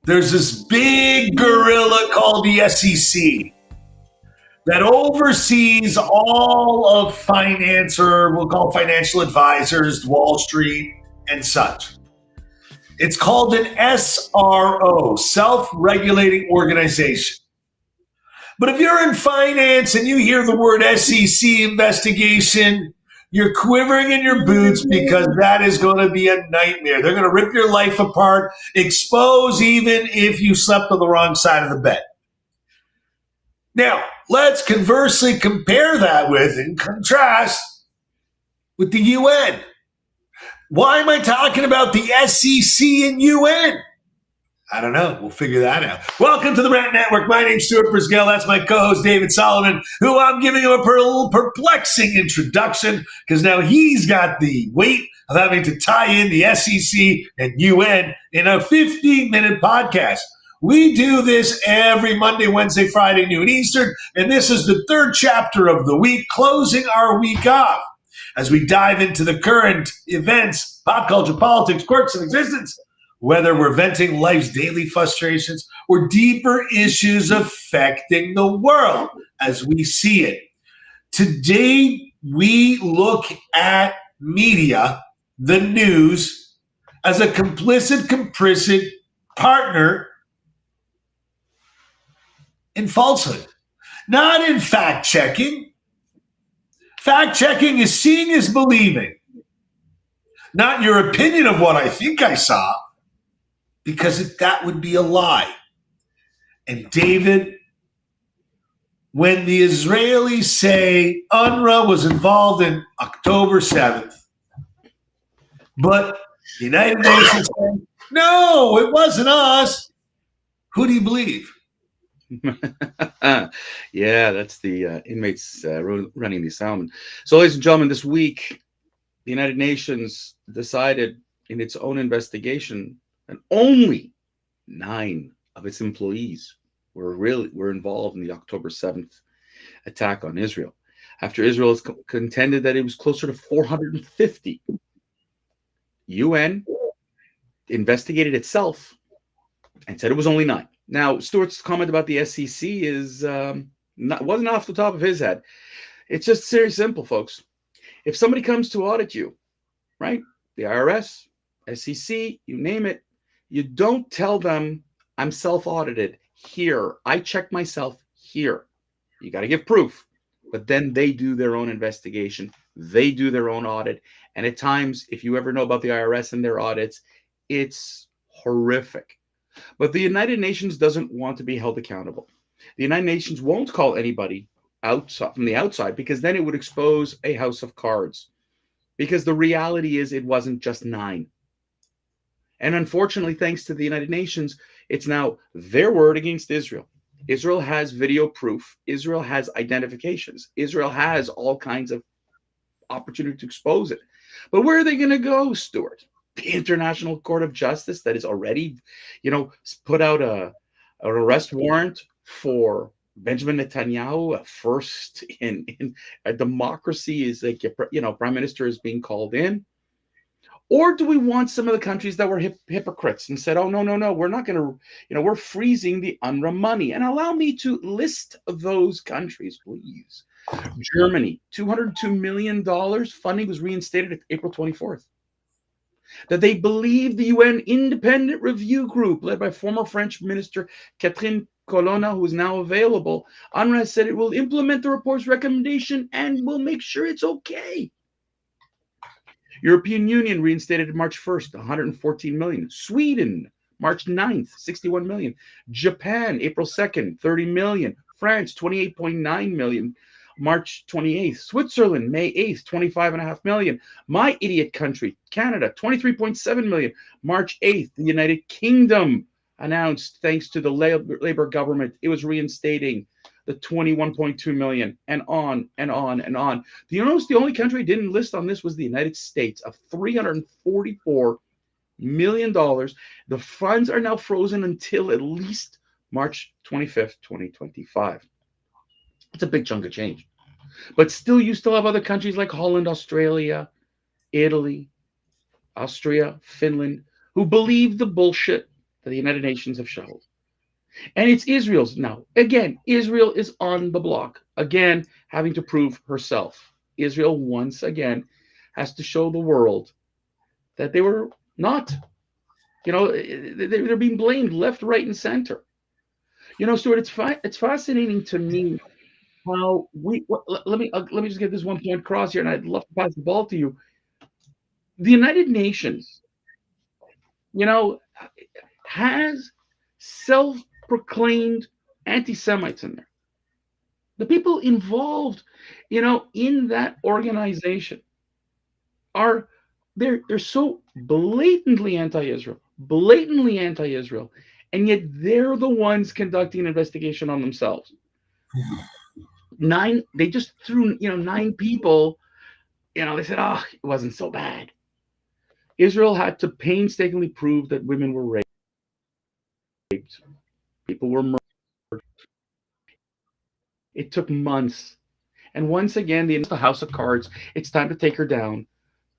There's this big gorilla called the SEC that oversees all of finance, or we'll call financial advisors, Wall Street, and such. It's called an SRO, self-regulating organization. But if you're in finance and you hear the word SEC investigation, you're quivering in your boots because that is going to be a nightmare. They're going to rip your life apart, expose even if you slept on the wrong side of the bed. Now, let's conversely compare that with and contrast with the UN. Why am I talking about the SEC and UN? I don't know. We'll figure that out. Welcome to the Rant Network. My name's Stuart Brisgell. That's my co-host, David Solomon, who I'm giving him a little perplexing introduction because now he's got the weight of having to tie in the SEC and UN in a 15-minute podcast. We do this every Monday, Wednesday, Friday, noon Eastern, and this is the third chapter of the week, closing our week off as we dive into the current events, pop culture, politics, quirks of existence, whether we're venting life's daily frustrations or deeper issues affecting the world as we see it. Today, we look at media, the news, as a complicit partner in falsehood, not in fact-checking. Fact-checking is seeing is believing, not your opinion of what I think I saw, because that would be a lie. And David, when the Israelis say UNRWA was involved in October 7th, but the United Nations said, no, it wasn't us, who do you believe? Yeah, that's the inmates running the asylum. So, ladies and gentlemen, this week, the United Nations decided in its own investigation that only 9 of its employees were involved in the October 7th attack on Israel, after Israel has contended that it was closer to 450. UN investigated itself and said it was only 9. Now, Stuart's comment about the SEC wasn't off the top of his head. It's just very simple, folks. If somebody comes to audit you, right, the IRS, SEC, you name it, you don't tell them, I'm self-audited here. I check myself here. You got to give proof. But then they do their own investigation. They do their own audit. And at times, if you ever know about the IRS and their audits, it's horrific. But the United Nations doesn't want to be held accountable. The United Nations won't call anybody outside from the outside, because then it would expose a house of cards. Because the reality is it wasn't just 9. And unfortunately, thanks to the United Nations, it's now their word against Israel. Israel has video proof. Israel has identifications. Israel has all kinds of opportunity to expose it. But where are they going to go, Stuart? The International Court of Justice that is already, put out an arrest warrant for Benjamin Netanyahu, a first in a democracy, is like, prime minister is being called in. Or do we want some of the countries that were hypocrites and said, oh, no, we're not going to, we're freezing the UNRWA money? And allow me to list those countries, please. Germany, $202 million funding was reinstated April 24th. That they believe the UN Independent Review Group, led by former French Minister Catherine Colonna, who is now available, UNRWA said it will implement the report's recommendation and will make sure it's okay. European Union reinstated March 1st, 114 million. Sweden, March 9th, 61 million. Japan, April 2nd, 30 million. France, 28.9 million. March 28th. Switzerland, May 8th, 25.5 million. My idiot country, Canada, 23.7 million. March 8th, the United Kingdom announced, thanks to the Labour government, it was reinstating the 21.2 million, and on and on and on. Do you notice the only country didn't list on this was the United States, of $344 million. The funds are now frozen until at least March 25th, 2025. It's a big chunk of change. But still, you still have other countries like Holland, Australia, Italy, Austria, Finland, who believe the bullshit that the United Nations have shoveled. And it's Israel's now. Again, Israel is on the block. Again, having to prove herself. Israel, once again, has to show the world that they were not, they're being blamed left, right, and center. Stuart, it's fascinating to me how let me just get this one point across here, and I'd love to pass the ball to you. The United Nations, has self-proclaimed anti-Semites in there. The people involved, in that organization they're so blatantly anti-Israel, and yet they're the ones conducting an investigation on themselves. They just threw, 9 people, they said, it wasn't so bad. Israel had to painstakingly prove that women were raped, people were murdered. It took months. And once again, the house of cards, it's time to take her down.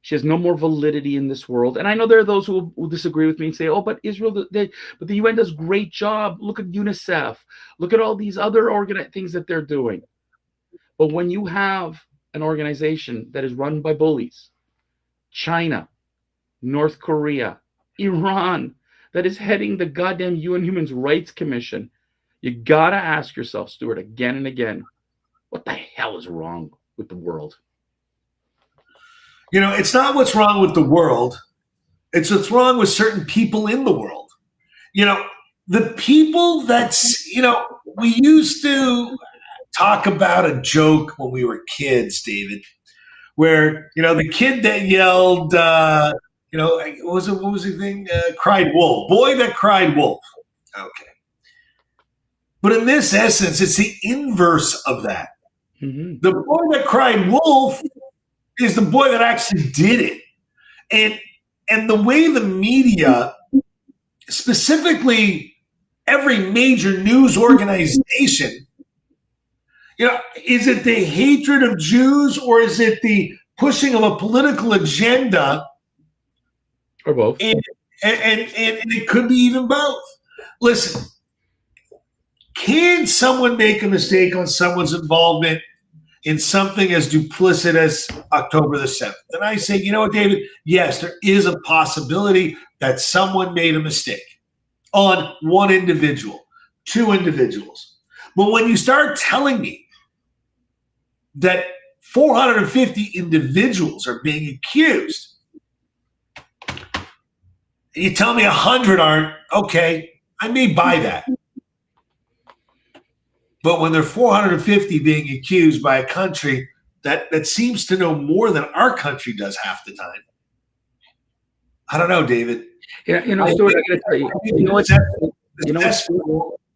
She has no more validity in this world. And I know there are those who will disagree with me and say, but Israel, but the UN does a great job. Look at UNICEF. Look at all these other things that they're doing. But when you have an organization that is run by bullies, China, North Korea, Iran, that is heading the goddamn UN Human Rights Commission, you got to ask yourself, Stuart, again and again, what the hell is wrong with the world? It's not what's wrong with the world. It's what's wrong with certain people in the world. The people we used to talk about a joke when we were kids, David, where, the kid that yelled, what was the thing? Cried wolf. Boy that cried wolf. Okay. But in this essence, it's the inverse of that. Mm-hmm. The boy that cried wolf is the boy that actually did it. And the way the media, specifically every major news organization, is it the hatred of Jews or is it the pushing of a political agenda? Or both. And it could be even both. Listen, can someone make a mistake on someone's involvement in something as duplicitous as October the 7th? And I say, you know what, David? Yes, there is a possibility that someone made a mistake on one individual, 2 individuals. But when you start telling me that 450 individuals are being accused, and you tell me 100 aren't, okay, I may buy that. But when there are 450 being accused by a country that seems to know more than our country does half the time, I don't know, David. Yeah, Stuart, I gotta tell you,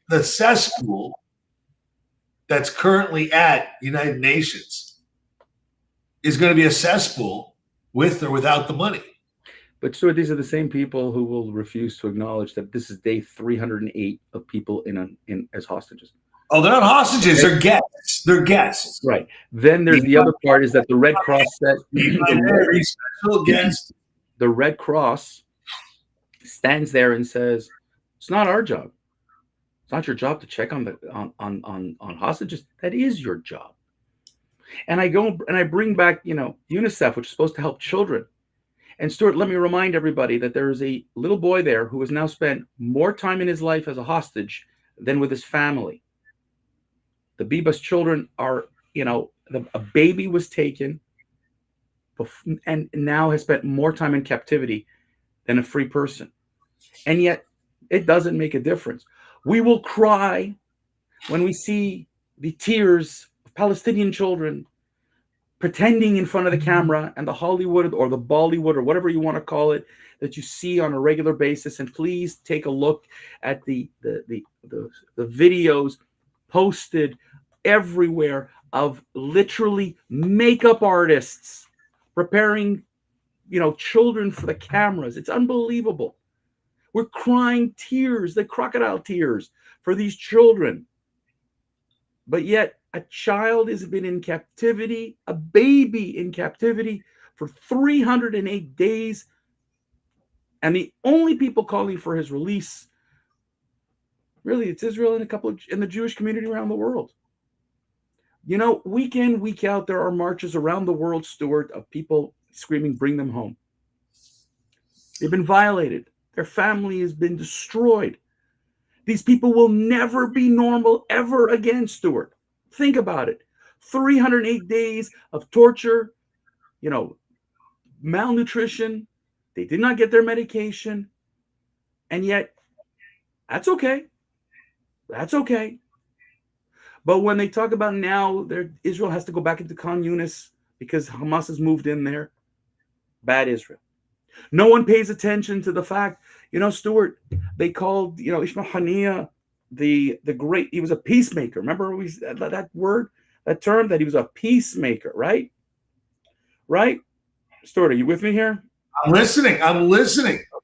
the cesspool that's currently at United Nations is going to be a cesspool with or without the money. But Stuart, these are the same people who will refuse to acknowledge that this is day 308 of people in as hostages. Oh, they're not hostages. They're guests. They're guests. Right. Then there's the other part is that the Red Cross said the Red Cross stands there and says, it's not our job. It's not your job to check on hostages. That is your job. And I go and I bring back, UNICEF, which is supposed to help children. And Stuart, let me remind everybody that there is a little boy there who has now spent more time in his life as a hostage than with his family. The Bibas children are, a baby was taken and now has spent more time in captivity than a free person. And yet it doesn't make a difference. We will cry when we see the tears of Palestinian children pretending in front of the camera and the Hollywood or the Bollywood or whatever you want to call it that you see on a regular basis. And please take a look at the videos posted everywhere of literally makeup artists preparing, children for the cameras. It's unbelievable. We're crying tears, the crocodile tears for these children. But yet a child has been in captivity, a baby in captivity for 308 days. And the only people calling for his release Really, it's Israel and and the Jewish community around the world. Week in, week out, there are marches around the world, Stuart, of people screaming, "Bring them home." They've been violated. Their family has been destroyed. These people will never be normal ever again, Stuart. Think about it. 308 days of torture, you know, malnutrition. They did not get their medication. And yet, that's okay. That's okay. But when they talk about now, Israel has to go back into Khan Yunis because Hamas has moved in there, bad Israel. No one pays attention to the fact, Stuart, they called, Ishmael Haniyeh the great, he was a peacemaker. Remember that word, that term, that he was a peacemaker, right? Right? Stuart, are you with me here? I'm listening.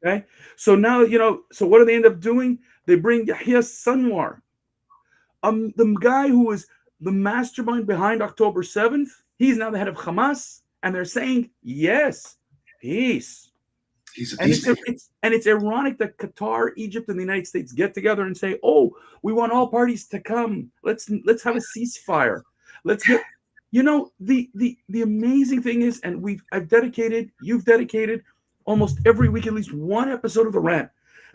Okay. So now, so what do they end up doing? They bring Yahya Sinwar, the guy who was the mastermind behind October 7th. He's now the head of Hamas. And they're saying, yes, peace. He's a And peacemaker. it's ironic that Qatar, Egypt, and the United States get together and say, "Oh, we want all parties to come. Let's have a ceasefire. Let's get." The amazing thing is, and you've dedicated almost every week at least one episode of the Rant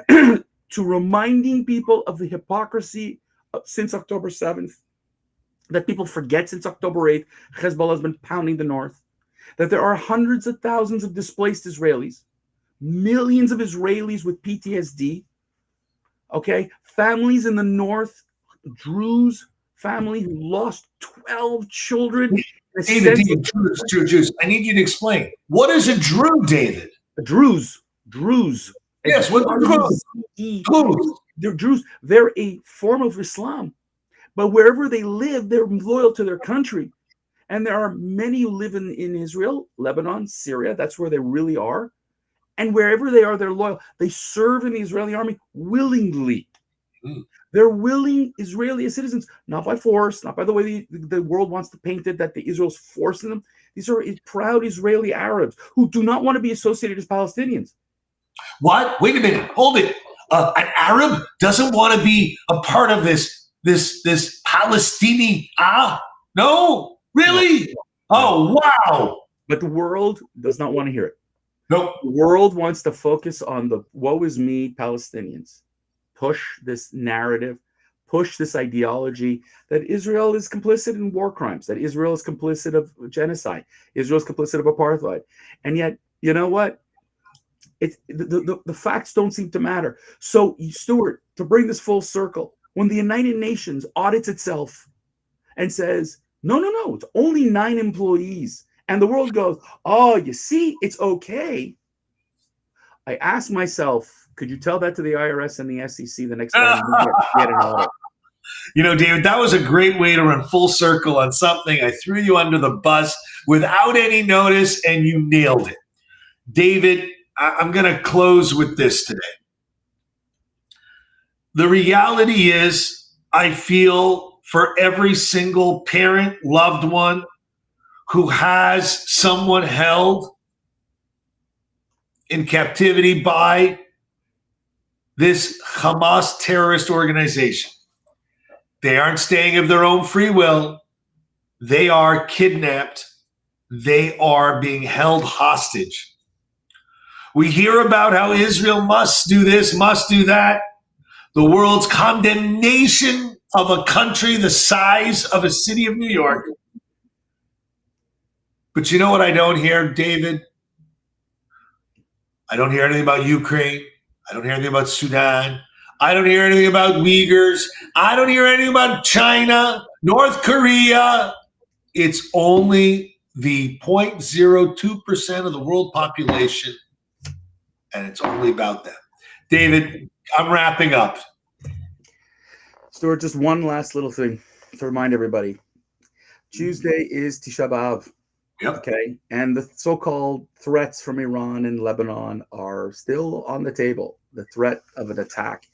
to reminding people of the hypocrisy since October 7th, that people forget since October 8th, Hezbollah has been pounding the north, that there are hundreds of thousands of displaced Israelis, millions of Israelis with PTSD, okay? Families in the north, Druze family who lost 12 children. David, Druze. I need you to explain. What is a Drew, David? A Druze. Yes, what they're Druze. They're a form of Islam. But wherever they live, they're loyal to their country. And there are many who live in Israel, Lebanon, Syria. That's where they really are. And wherever they are, they're loyal. They serve in the Israeli army willingly. They're willing Israeli citizens, not by force, not by the way the world wants to paint it, that the Israel's forcing them. These are proud Israeli Arabs who do not want to be associated as Palestinians. What? Wait a minute. Hold it. An Arab doesn't want to be a part of this Palestinian. No, really? No. Oh, wow. But the world does not want to hear it. Nope. The world wants to focus on the woe is me Palestinians. Push this narrative, push this ideology that Israel is complicit in war crimes, that Israel is complicit of genocide, Israel is complicit of apartheid. And yet, you know what? The facts don't seem to matter. So, Stuart, to bring this full circle, when the United Nations audits itself and says, no, it's only 9 employees, and the world goes, oh, you see, it's okay. I ask myself, could you tell that to the IRS and the SEC the next time you get an audit? David, that was a great way to run full circle on something. I threw you under the bus without any notice, and you nailed it. David, I'm going to close with this today. The reality is, I feel for every single parent, loved one who has someone held in captivity by this Hamas terrorist organization. They aren't staying of their own free will. They are kidnapped. They are being held hostage. We hear about how Israel must do this, must do that. The world's condemnation of a country the size of a city of New York. But you know what I don't hear, David? I don't hear anything about Ukraine. I don't hear anything about Sudan. I don't hear anything about Uyghurs. I don't hear anything about China, North Korea. It's only the 0.02% of the world population, and it's only about them. David, I'm wrapping up. Stuart, just one last little thing to remind everybody. Tuesday is Tisha B'Av. Yep. Okay. And the so-called threats from Iran and Lebanon are still on the table. The threat of an attack.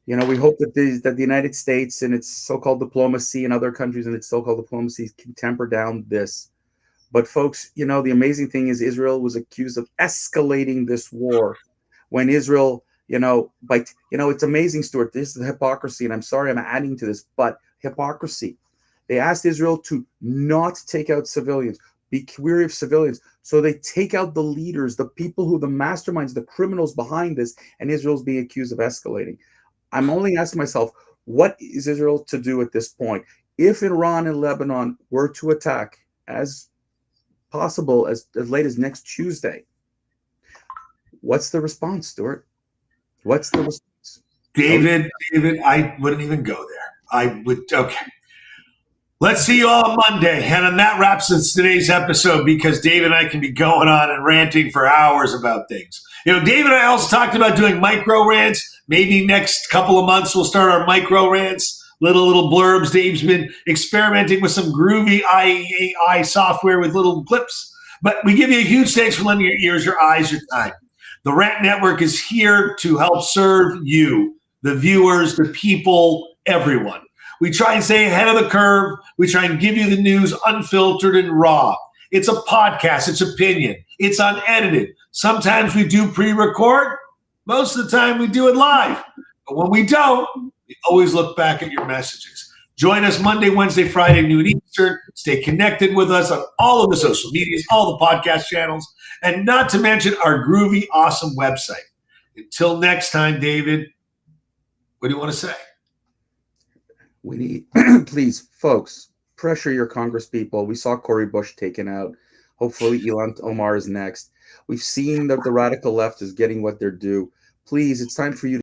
We hope that the United States and its so-called diplomacy and other countries and its so-called diplomacy can temper down this. But folks, the amazing thing is Israel was accused of escalating this war when Israel, It's amazing, Stuart. This is the hypocrisy, and I'm sorry I'm adding to this, but hypocrisy. They asked Israel to not take out civilians, be weary of civilians. So they take out the leaders, the people who, the masterminds, the criminals behind this, and Israel's being accused of escalating. I'm only asking myself, what is Israel to do at this point? If Iran and Lebanon were to attack as possible as late as next Tuesday, what's the response, Stuart? What's the response? David, I wouldn't even go there. I would, okay. Let's see you all on Monday. And that wraps up today's episode, because David and I can be going on and ranting for hours about things. David and I also talked about doing micro rants. Maybe next couple of months we'll start our micro rants, little blurbs. Dave's been experimenting with some groovy AI software with little clips. But we give you a huge thanks for lending your ears, your eyes, your time. The Rant Network is here to help serve you, the viewers, the people, everyone. We try and stay ahead of the curve. We try and give you the news unfiltered and raw. It's a podcast. It's opinion. It's unedited. Sometimes we do pre-record. Most of the time we do it live. But when we don't, we always look back at your messages. Join us Monday, Wednesday, Friday, noon Eastern. Stay connected with us on all of the social medias, all the podcast channels, and not to mention our groovy, awesome website. Until next time, David, what do you want to say? We need, please, folks, pressure your Congress people. We saw Cory Bush taken out. Hopefully, Ilhan Omar is next. We've seen that the radical left is getting what they're due. Please, it's time for you to